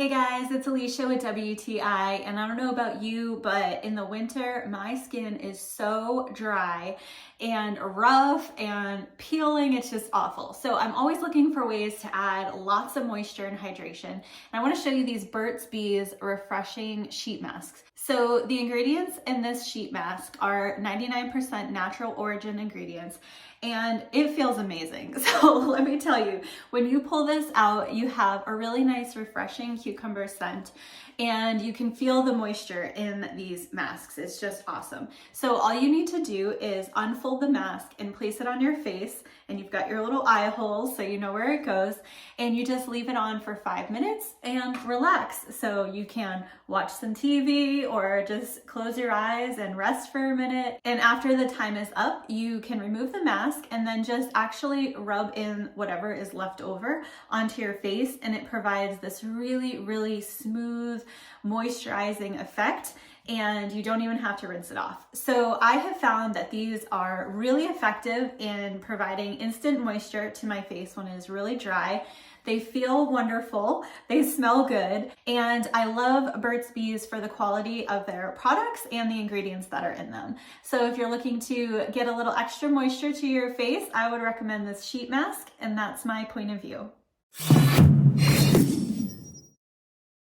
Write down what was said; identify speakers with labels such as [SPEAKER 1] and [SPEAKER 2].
[SPEAKER 1] Hey guys, it's Alicia with WTI, and I don't know about you, but in the winter, my skin is so dry and rough and peeling. It's just awful. So I'm always looking for ways to add lots of moisture and hydration. And I want to show you these Burt's Bees refreshing sheet masks. So the ingredients in this sheet mask are 99% natural origin ingredients, and it feels amazing. So let me tell you, when you pull this out, you have a really nice refreshing cucumber scent, and you can feel the moisture in these masks. It's just awesome. So all you need to do is unfold the mask and place it on your face, and you've got your little eye holes so you know where it goes, and you just leave it on for 5 minutes and relax. So you can watch some TV or just close your eyes and rest for a minute. And after the time is up, you can remove the mask and then just actually rub in whatever is left over onto your face, and it provides this really, really smooth moisturizing effect, and you don't even have to rinse it off. So I have found that these are really effective in providing instant moisture to my face when it is really dry. They feel wonderful, they smell good, and I love Burt's Bees for the quality of their products and the ingredients that are in them. So if you're looking to get a little extra moisture to your face, I would recommend this sheet mask, and that's my point of view.